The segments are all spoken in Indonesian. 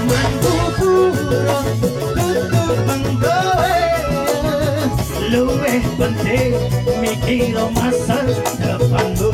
Mantu puro kudu penggawe luwih penting mikir masa depanmu.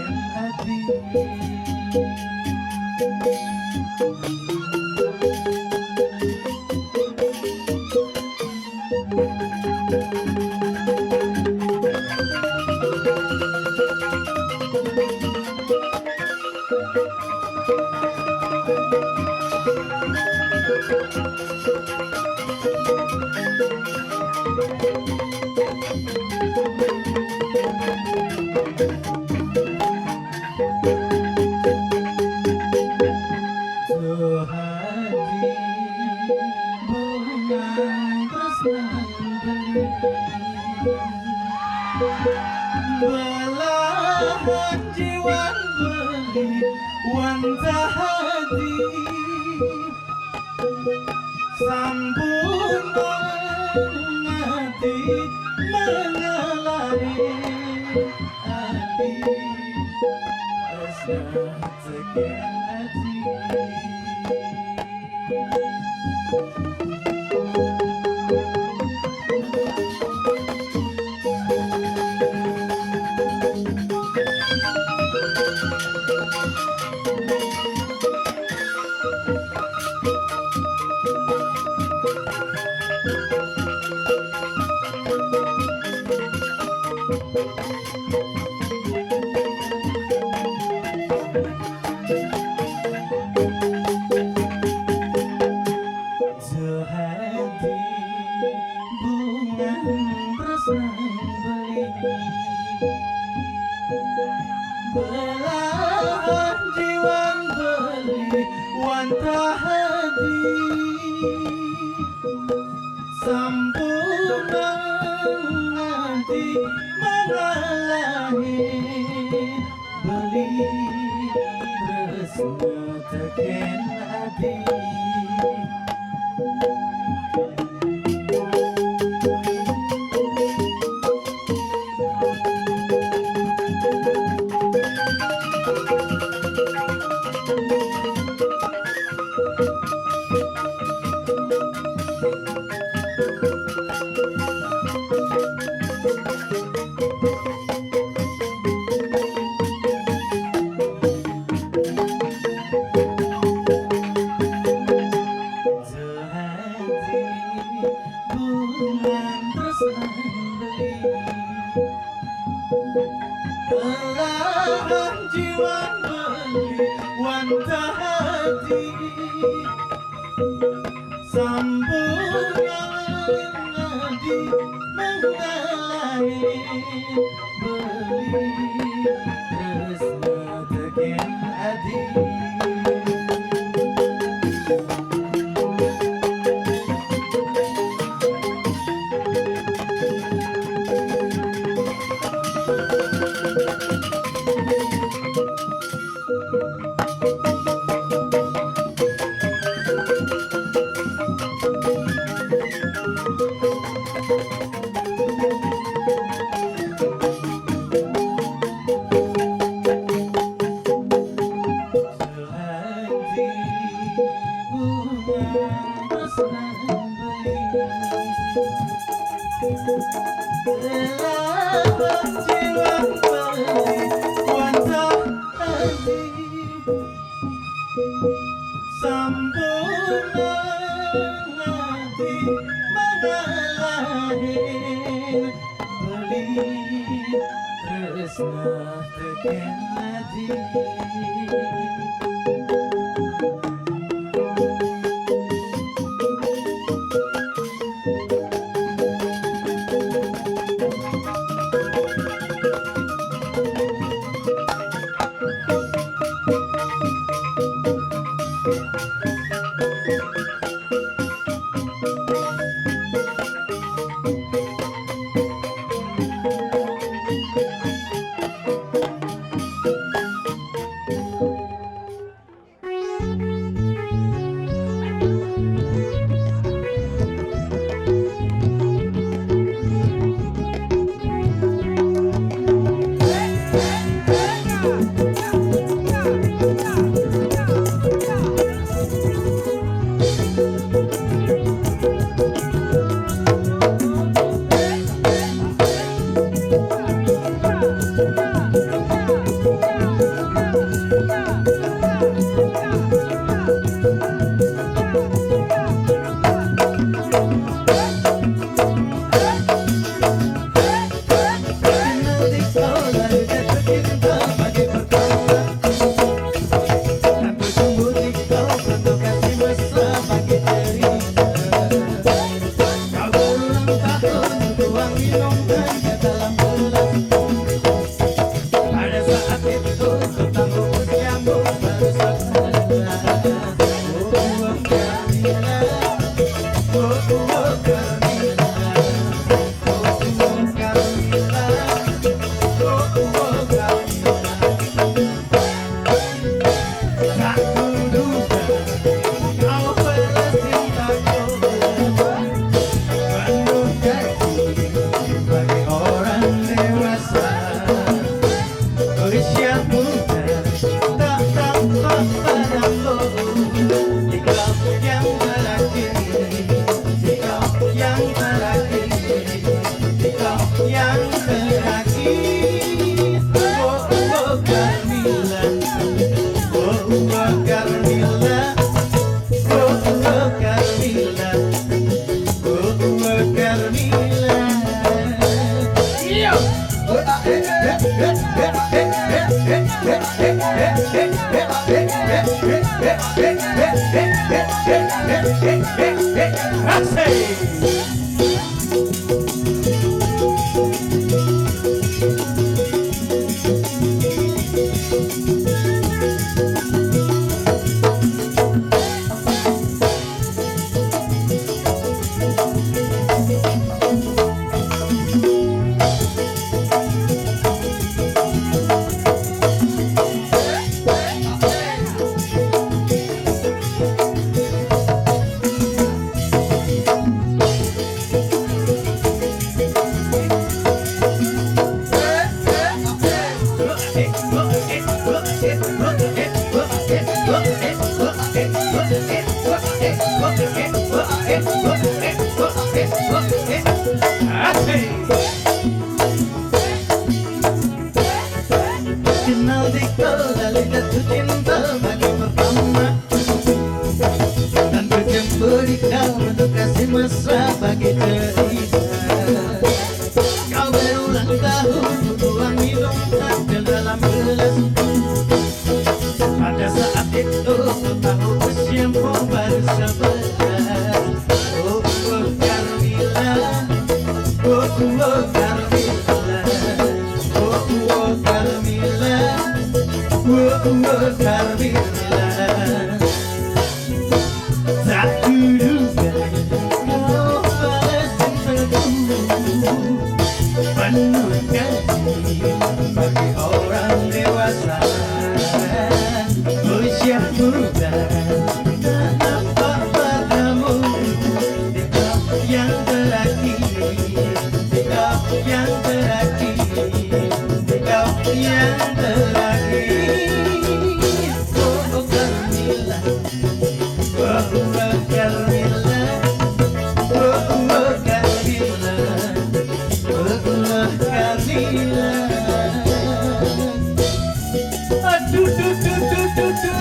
Hati bunga tresna belahan jiwa beli wanta hati sambung hati mengalari hati asa tekan hati. Belahan jiwa beli wanta hati sambungan hati mengalami beli tresno teken hati. Belahan jiwa beli wanta hati sambungan hati mengalami beli tresno teken hati. Belahan jiwa beli wanta hati sambungan hati mengalami beli tresno teken hati. Kenal di kali jatuh cinta bagi pertama, dan berjumpa di kau untuk kasih mesra bagi cerita. Kau berulang tahun tuang minum sambil dalam gelas. Pada saat itu kau tahu usiamu baru 11. Oh Carmila, oh Carmila, oh Carmila, oh Carmila. Tak kuduga kau balas cintaku, penuh kasih bagi orang dewasa. Usia muda tak nampak padamu, di kau yang terakhir, di kau yang terakhir, di kau yang terakhir. Oh Carmila, oh Carmila, oh Carmila, oh Carmila. Aduh, duh, duh, duh, duh, duh.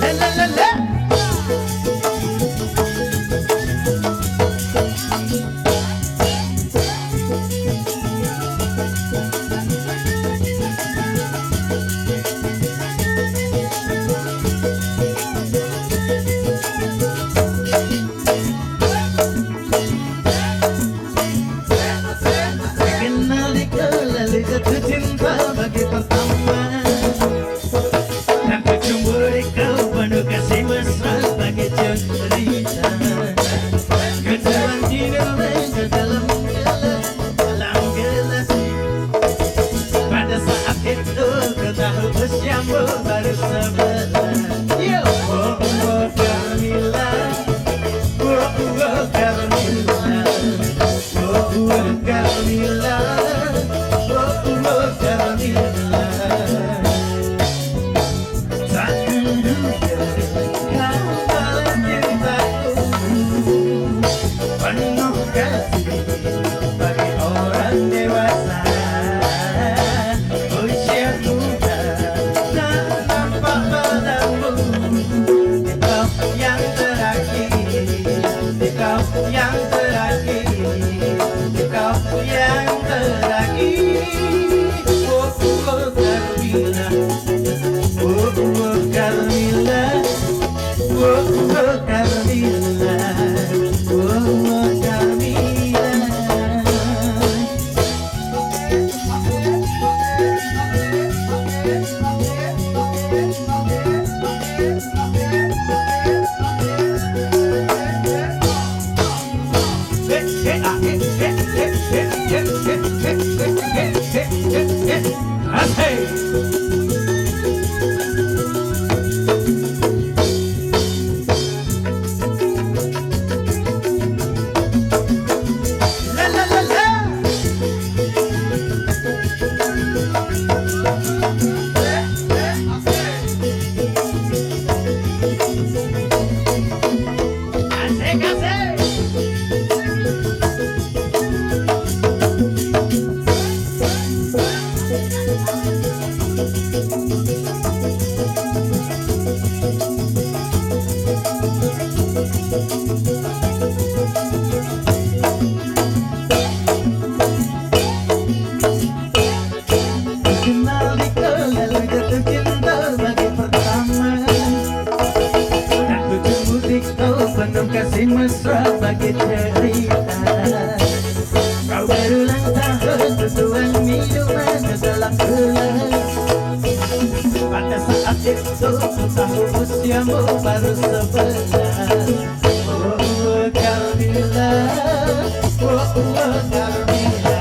La la cerita. Kau berulang tahun tutuang minuman ke dalam gelas. Pada saat itu ku tahu usiamu baru 11. Oh Carmilla, oh Carmilla,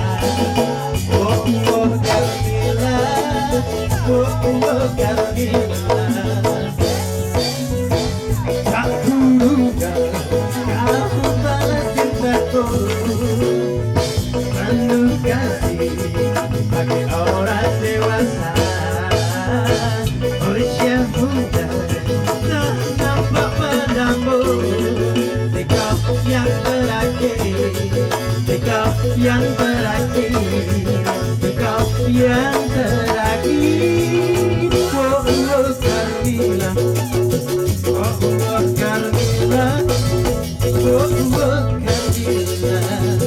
oh Carmilla, oh Carmilla. Tak duga kau balas cintaku, penuh kasih bagi orang dewasa. Usia muda tak nampak padamu, kau yang terakhir, kau yang terakhir, kau yang terakhir. Oh Carmilla, oh Carmilla, oh Carmilla,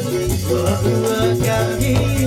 oh Carmilla.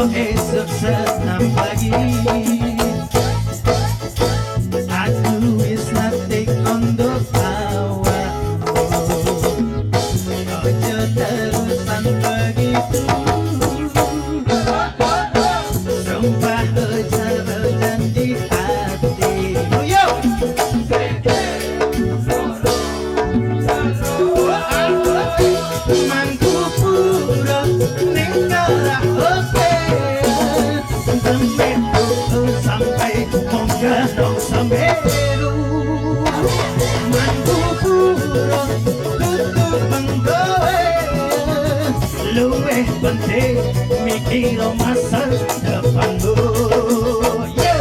Esok senang pagi, aku wis nate kondo awakmu. Ojo terusan begitu, sumpah ujar-ujar di hatimu. Yo! Mangku pura ning karaoke, sampai mikir masa depanmu. Yo.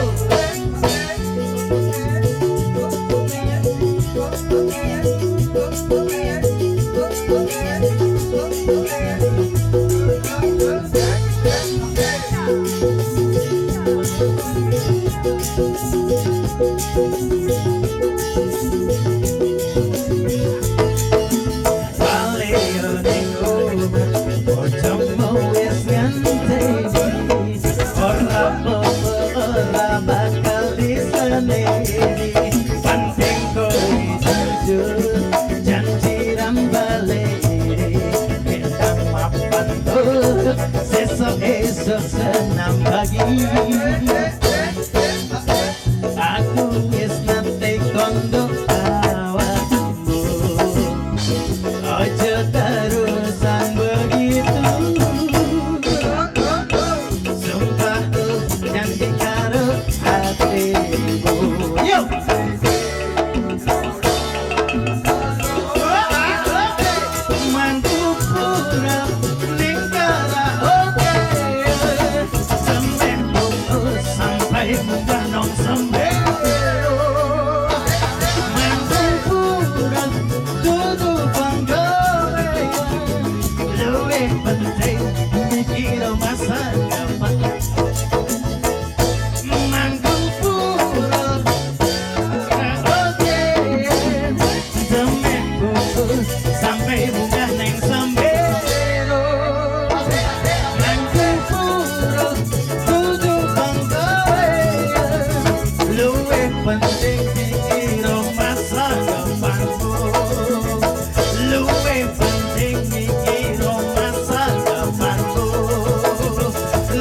Esok senam pagi aku wis nate kondo awakmu, ojo terusan begitu. Sumpah janji karo hatimu. Yo.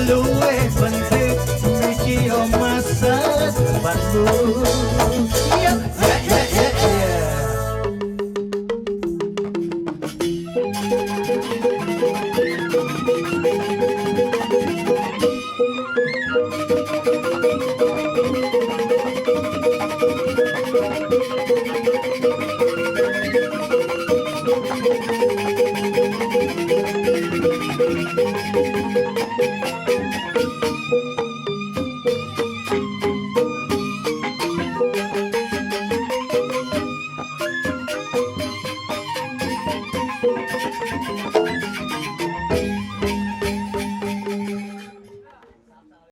Luwe penting mikir masa depanmu.